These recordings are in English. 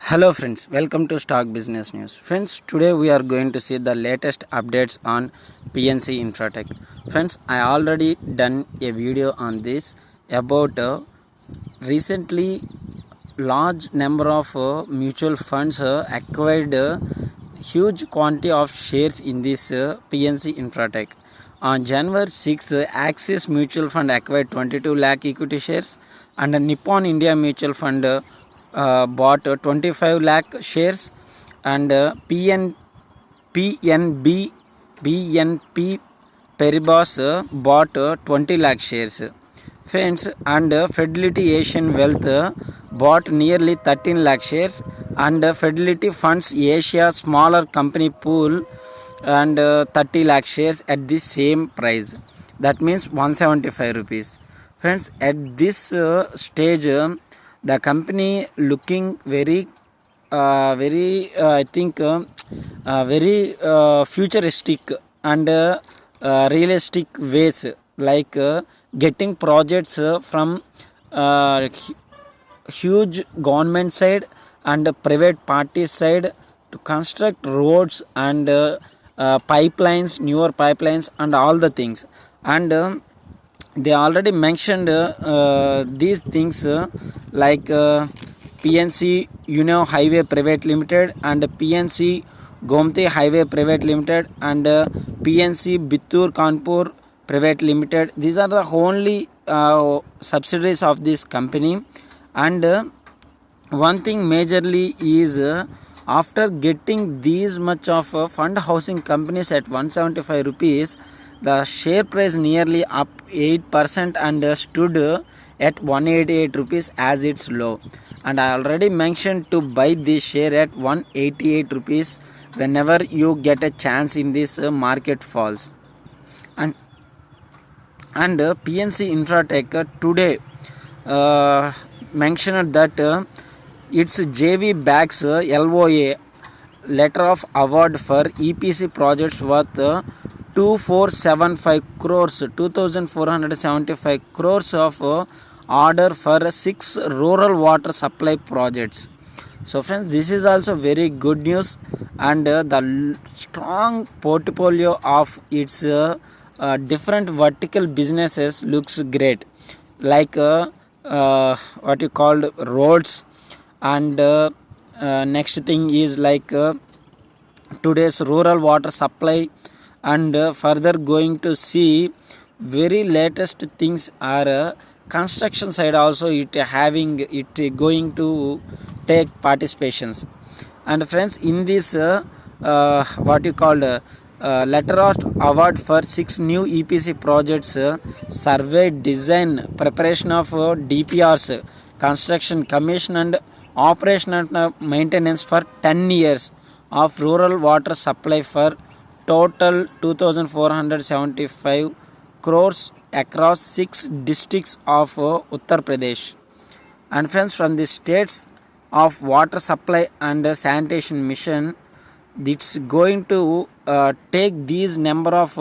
Hello friends, welcome to Stock Business News. Friends, today we are going to see the latest updates on PNC Infratech. Friends, I already done a video on this about recently large number of mutual funds acquired huge quantity of shares in this PNC Infratech. On January 6, Axis Mutual Fund acquired 22 lakh equity shares and Nippon India Mutual Fund bought 25 lakh shares and PNB BNP Paribas bought 20 lakh shares. Friends, and Fidelity Asian Wealth bought nearly 13 lakh shares and Fidelity Funds Asia smaller company pool and 30 lakh shares at the same price. That means 175 rupees. Friends, at this stage, the company looking very I think very futuristic and realistic ways, like getting projects from huge government side and private party side to construct roads and pipelines, newer pipelines and all the things. And they already mentioned these things like PNC Uno Highway Private Limited and PNC Gomti Highway Private Limited and PNC Bittur Kanpur Private Limited. These are the only subsidiaries of this company. And one thing majorly is after getting these much of fund housing companies at 175 rupees, the share price nearly up 8% and stood at 188 rupees as its low. And I already mentioned to buy this share at 188 rupees whenever you get a chance in this market falls. And PNC Infratech today mentioned that its JV backs LOA letter of award for EPC projects worth 2475 crores of order for 6 rural water supply projects. So friends, this is also very good news, and the strong portfolio of its different vertical businesses looks great, like what you called roads, and next thing is like today's rural water supply, and further going to see very latest things are construction side also it having it going to take participations. And friends, in this what you called letter of award for 6 new EPC projects, survey design preparation of DPRs, construction commission and operation and maintenance for 10 years of rural water supply for total 2475 crores across 6 districts of Uttar Pradesh. And friends, from the states of water supply and sanitation mission, it's going to take these number of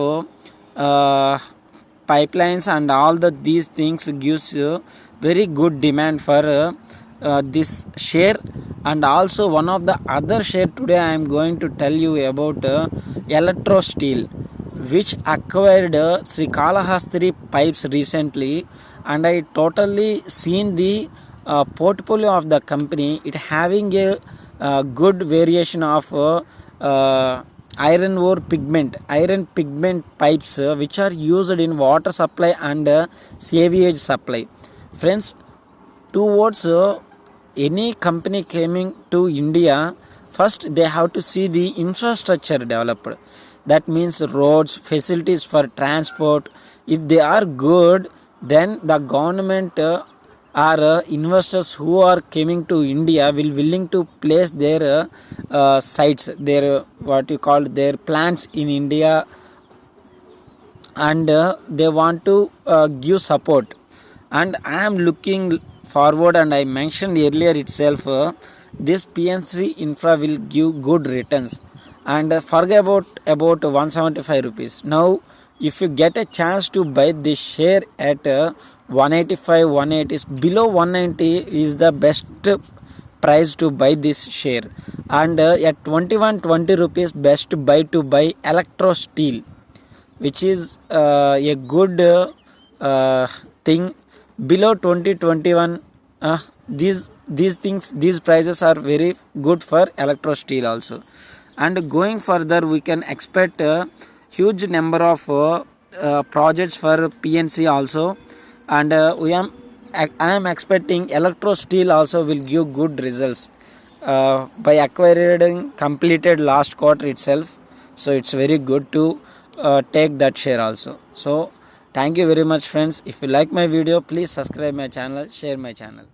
pipelines and all these things gives very good demand for this share. And also one of the other share today I am going to tell you about Electro Steel, which acquired Srikalahastri pipes recently, and I totally seen the portfolio of the company. It having a good variation of iron pigment pipes which are used in water supply and sewage supply. Friends, towards any company coming to India, first they have to see the infrastructure developed. That means roads, facilities for transport. If they are good, then the government or investors who are coming to India will willing to place their sites, their what you call their plants in India, and they want to give support. And I am looking forward, and I mentioned earlier itself, this PNC Infra will give good returns. And forget about 175 rupees. Now if you get a chance to buy this share at 185 180, below 190 is the best price to buy this share. And at 2120 rupees, best buy to buy Electro Steel, which is a good thing. Below 2021, these things, these prices are very good for Electro Steel also. And going further, we can expect a huge number of projects for PNC also. And I am expecting Electro Steel also will give good results by acquiring completed last quarter itself. So it's very good to take that share also. So thank you very much, friends. If you like my video, please subscribe my channel, share my channel.